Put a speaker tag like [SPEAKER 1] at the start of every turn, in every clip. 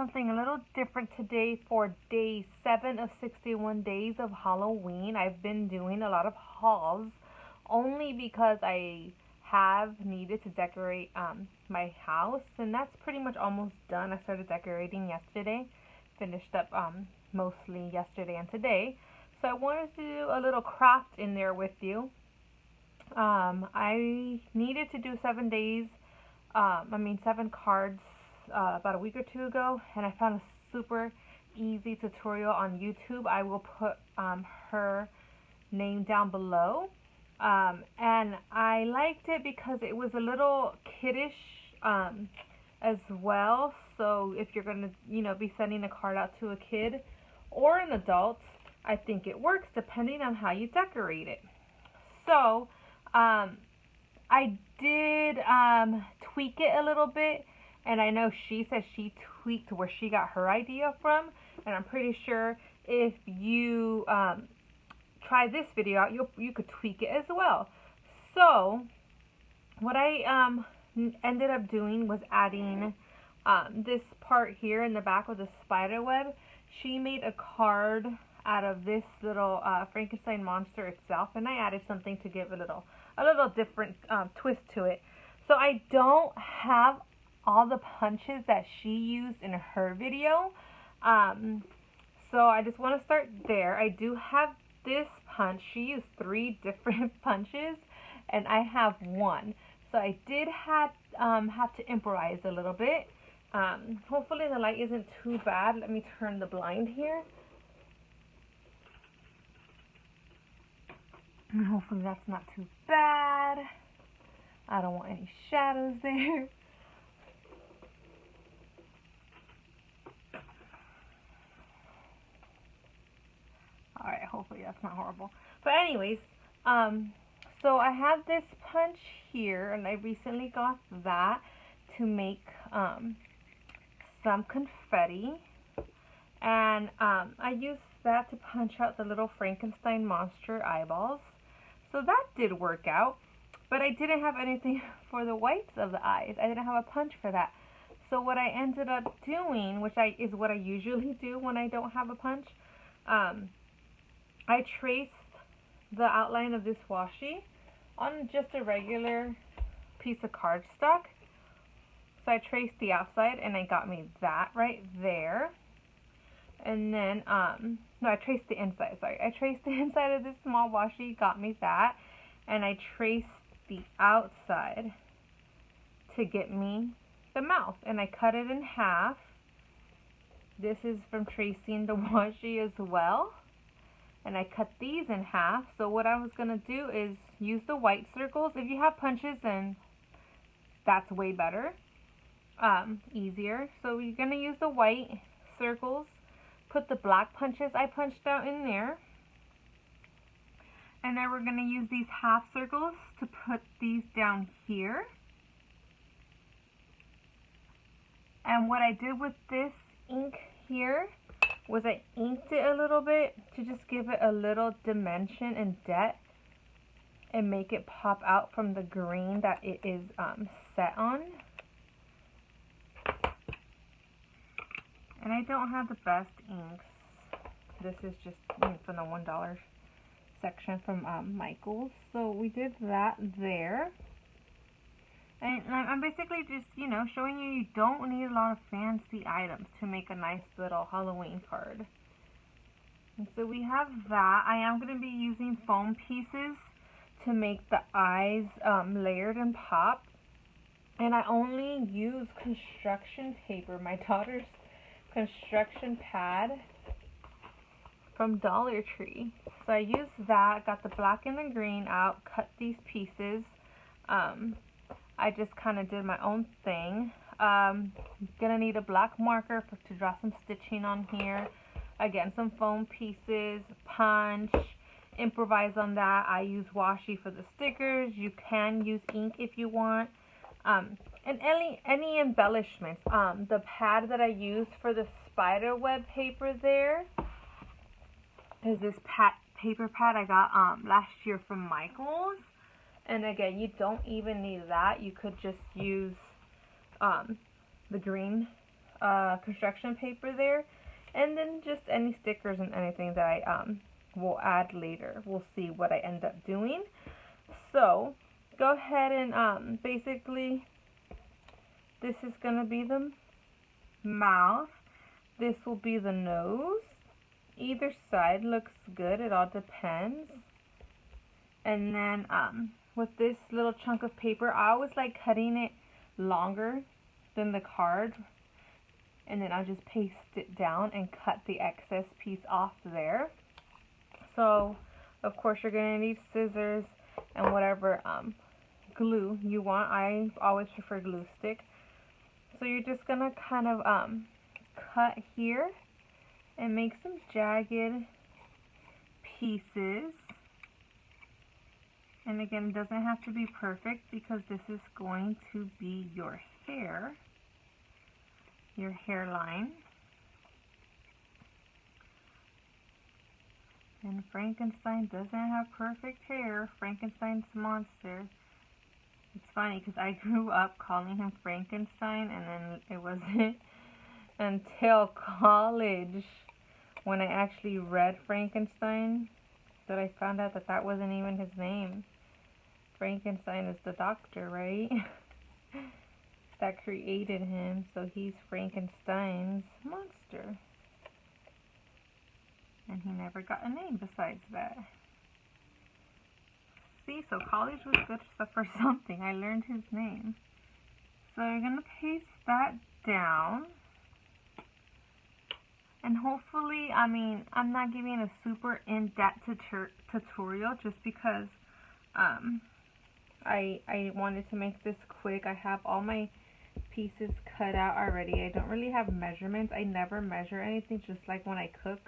[SPEAKER 1] something a little different today for day 7 of 61 days of Halloween. I've been doing a lot of hauls only because I have needed to decorate my house, and that's pretty much almost done. I started decorating yesterday, finished up mostly yesterday and today. So I wanted to do a little craft in there with you. I needed to do 7 days, 7 cards about a week or two ago, and I found a super easy tutorial on YouTube. I will put her name down below. And I liked it because it was a little kiddish as well. So if you're going to, be sending a card out to a kid or an adult, I think it works depending on how you decorate it. So I did tweak it a little bit, and I know she said she tweaked where she got her idea from, and I'm pretty sure if you try this video out, you could tweak it as well. So what I ended up doing was adding this part here in the back with the spider web. She made a card out of this little Frankenstein monster itself, and I added something to give a little different twist to it. So I don't have all the punches that she used in her video, so I just want to start there. I do have this punch. She used 3 different punches, and I have 1. So I did have to improvise a little bit. Hopefully the light isn't too bad. Let me turn the blind here. And hopefully that's not too bad. I don't want any shadows there. Alright, hopefully that's not horrible. But anyways, so I have this punch here, and I recently got that to make some confetti. And I used that to punch out the little Frankenstein monster eyeballs. So that did work out. But I didn't have anything for the whites of the eyes. I didn't have a punch for that. So what I ended up doing, which is what I usually do when I don't have a punch, I traced the outline of this washi on just a regular piece of cardstock. So I traced the outside, and I got me that right there. And then, no, I traced the inside, sorry. I traced the inside of this small washi, got me that. And I traced the outside to get me the mouth. And I cut it in half. This is from tracing the washi as well. And I cut these in half. So what I was going to do is use the white circles. If you have punches, then that's way better. Easier. So you're going to use the white circles. Put the black punches I punched out in there. And then we're going to use these half circles to put these down here. And what I did with this ink here was I inked it a little bit to just give it a little dimension and depth and make it pop out from the green that it is set on. And I don't have the best inks. This is just from the $1 section from Michael's. So we did that there. And I'm basically just, showing you don't need a lot of fancy items to make a nice little Halloween card. And so we have that. I am going to be using foam pieces to make the eyes layered and pop. And I only use construction paper, my daughter's construction pad from Dollar Tree. So I used that, got the black and the green out, cut these pieces. I just kind of did my own thing. Gonna need a black marker to draw some stitching on here. Again, some foam pieces, punch, improvise on that. I use washi for the stickers. You can use ink if you want. And any embellishments. The pad that I used for the spider web paper there is this paper pad I got last year from Michael's. And again, you don't even need that. You could just use the green construction paper there, and then just any stickers and anything that I will add later. We'll see what I end up doing. So go ahead and basically this is gonna be the mouth. This will be the nose. Either side looks good, it all depends. And then with this little chunk of paper, I always like cutting it longer than the card, and then I'll just paste it down and cut the excess piece off there. So of course you're gonna need scissors and whatever glue you want. I always prefer glue stick. So you're just gonna kind of cut here and make some jagged pieces. And again, it doesn't have to be perfect because this is going to be your hair, your hairline. And Frankenstein doesn't have perfect hair. Frankenstein's monster. It's funny because I grew up calling him Frankenstein, and then it wasn't until college when I actually read Frankenstein that I found out that that wasn't even his name. Frankenstein is the doctor, right? That created him, so he's Frankenstein's monster. And he never got a name besides that. See, so college was good for something. I learned his name. So you're going to paste that down. And hopefully, I mean, I'm not giving a super in-depth tutorial just because I wanted to make this quick. I have all my pieces cut out already. I don't really have measurements. I never measure anything, just like when I cook.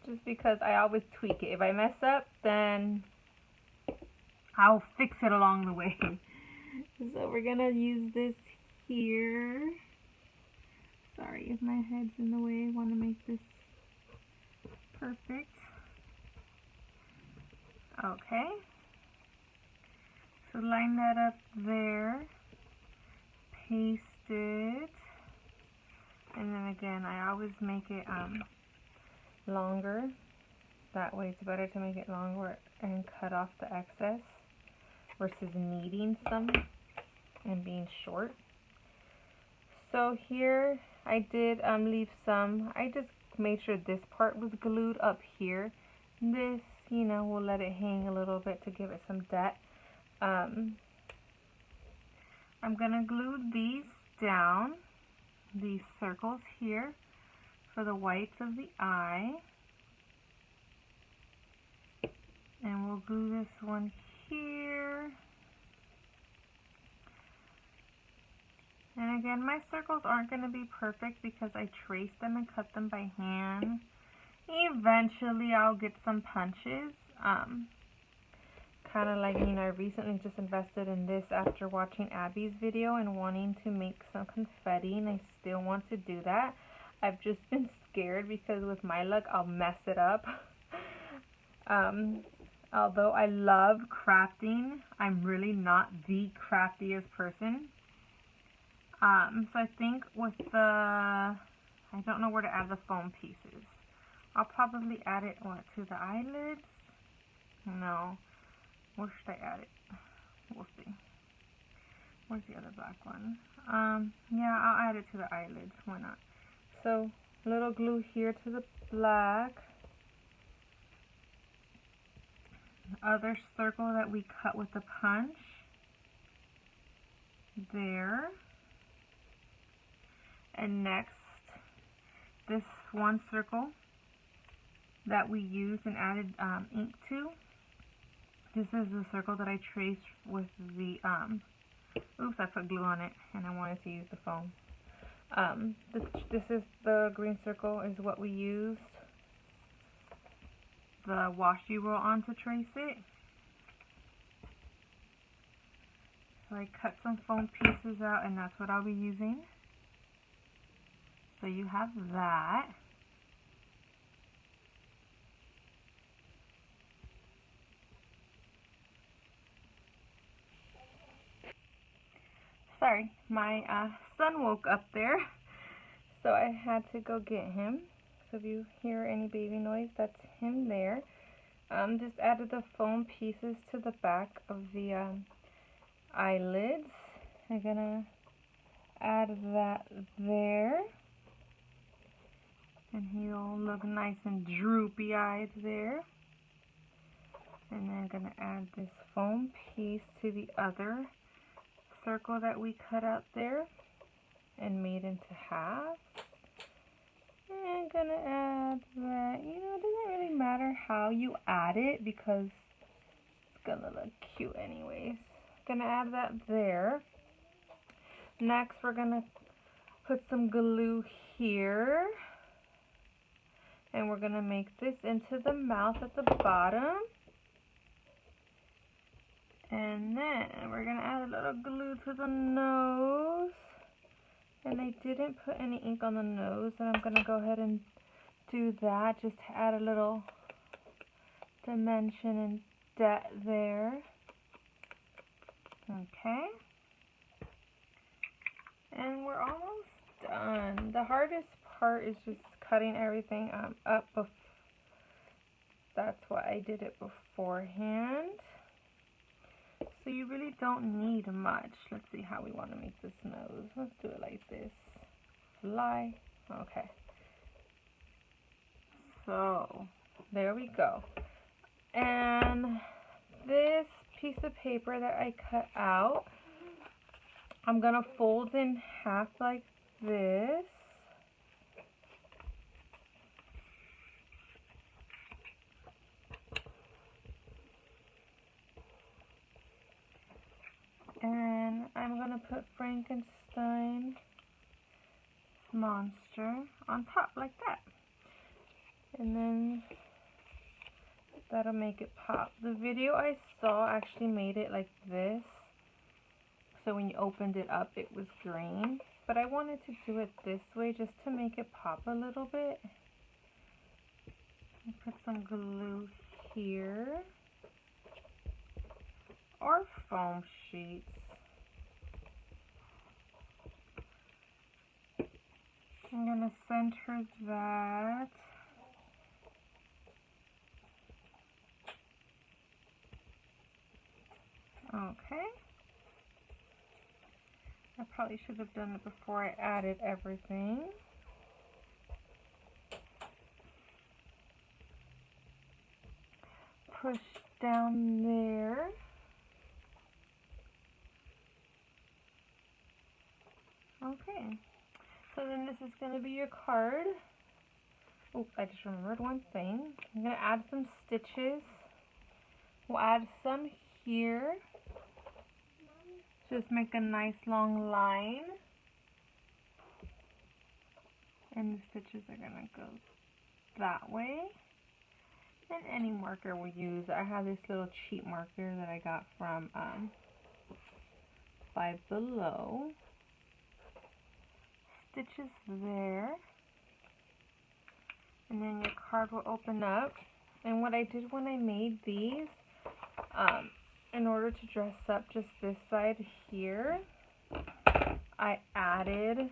[SPEAKER 1] Just because I always tweak it. If I mess up, then I'll fix it along the way. So we're gonna use this here. Sorry if my head's in the way. I want to make this perfect. Okay. So line that up there. Paste it. And then again, I always make it longer. That way it's better to make it longer and cut off the excess versus needing some and being short. So here I did leave some. I just made sure this part was glued up here. This, you know, we'll let it hang a little bit to give it some depth. I'm gonna glue these down, these circles here, for the whites of the eye. And we'll glue this one here. And again, my circles aren't going to be perfect because I traced them and cut them by hand. Eventually I'll get some punches. Kind of like, you know, I recently just invested in this after watching Abby's video and wanting to make some confetti, and I still want to do that. I've just been scared because with my luck I'll mess it up. Although I love crafting, I'm really not the craftiest person. So I think with the, I don't know where to add the foam pieces. I'll probably add it, what, to the eyelids? No. Where should I add it? We'll see. Where's the other black one? Yeah, I'll add it to the eyelids. Why not? So, a little glue here to the black. The other circle that we cut with the punch. There. And next, this one circle that we used and added ink to. This is the circle that I traced with the, oops, I put glue on it and I wanted to use the foam. This is the green circle is what we used the washi roll on to trace it. So I cut some foam pieces out and that's what I'll be using. So you have that. Sorry, my son woke up there, so I had to go get him. So if you hear any baby noise, that's him there. Just added the foam pieces to the back of the eyelids. I'm gonna add that there, and he'll look nice and droopy eyed there. And then I'm gonna add this foam piece to the other circle that we cut out there and made into halves. And I'm gonna add that, it doesn't really matter how you add it because it's gonna look cute anyways. Gonna add that there. Next we're gonna put some glue here, and we're gonna make this into the mouth at the bottom. And then we're going to add a little glue to the nose. And I didn't put any ink on the nose, and I'm going to go ahead and do that just to add a little dimension and depth there. Okay. And we're almost done. The hardest part is just cutting everything up. That's why I did it beforehand. So you really don't need much. Let's see how we want to make this nose. Let's do it like this. Fly. Okay. So, there we go. And this piece of paper that I cut out, I'm going to fold in half like this. And I'm going to put Frankenstein's monster on top like that. And then that'll make it pop. The video I saw actually made it like this. So when you opened it up, it was green. But I wanted to do it this way just to make it pop a little bit. I'll put some glue here. Or foam sheets. I'm going to center that. Okay. I probably should have done it before I added everything. Push down there. Okay, so then this is going to be your card. Oh, I just remembered one thing. I'm going to add some stitches. We'll add some here. Just make a nice long line. And the stitches are going to go that way. And any marker we'll use. I have this little cheap marker that I got from Five Below. Stitches there, and then your card will open up. And what I did when I made these, in order to dress up just this side here, I added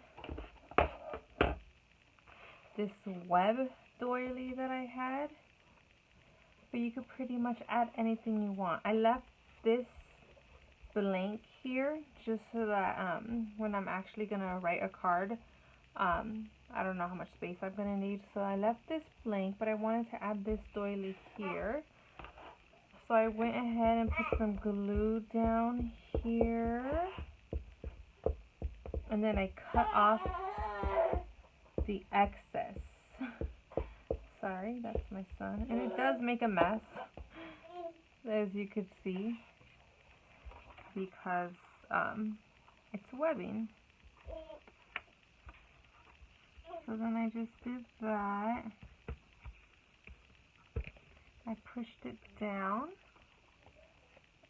[SPEAKER 1] this web doily that I had, but you could pretty much add anything you want. I left this blank here just so that when I'm actually gonna write a card, I don't know how much space I'm gonna need, so I left this blank, but I wanted to add this doily here, so I went ahead and put some glue down here, and then I cut off the excess. Sorry, that's my son, and it does make a mess, as you could see, because it's webbing. So then I just did that. I pushed it down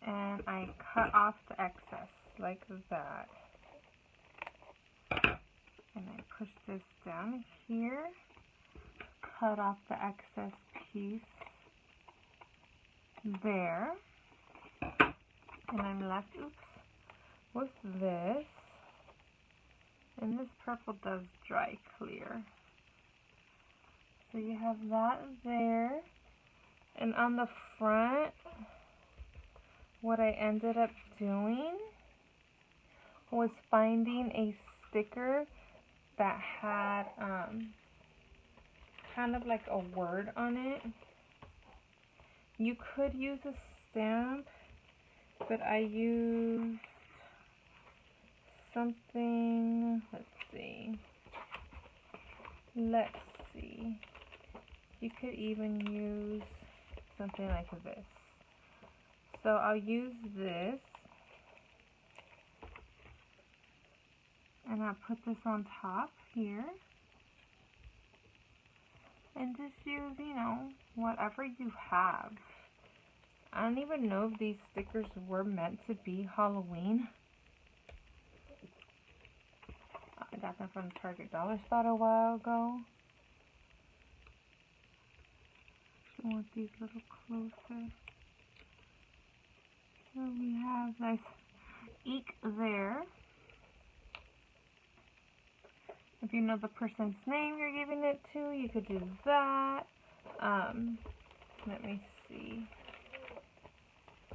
[SPEAKER 1] and I cut off the excess like that. And I pushed this down here, cut off the excess piece there. And I'm left, with this. And this purple does dry clear. So you have that there. And on the front, what I ended up doing was finding a sticker that had kind of like a word on it. You could use a stamp, but I used something, let's see. You could even use something like this. So I'll use this, and I'll put this on top here, and just use, you know, whatever you have. I don't even know if these stickers were meant to be Halloween. I got them from the Target Dollar Spot a while ago. I want these a little closer. So we have nice eek there. If you know the person's name you're giving it to, you could do that. Let me see.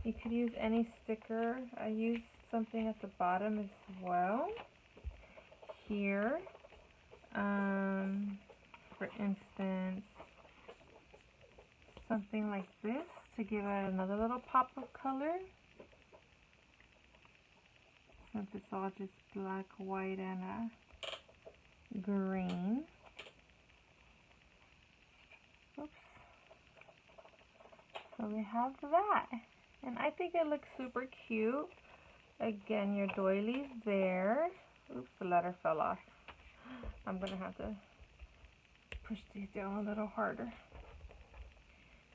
[SPEAKER 1] You could use any sticker. I used something at the bottom as well. Here. For instance, something like this to give it another little pop of color. Since it's all just black, white, and green. Oops. So we have that. And I think it looks super cute. Again, your doilies there. Oops, the letter fell off. I'm going to have to push these down a little harder.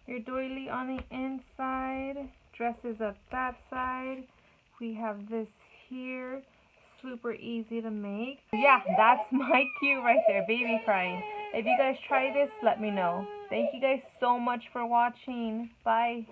[SPEAKER 1] Your doily on the inside, dresses up that side. We have this here, super easy to make. Yeah, that's my cue right there, baby crying. If you guys try this, let me know. Thank you guys so much for watching. Bye.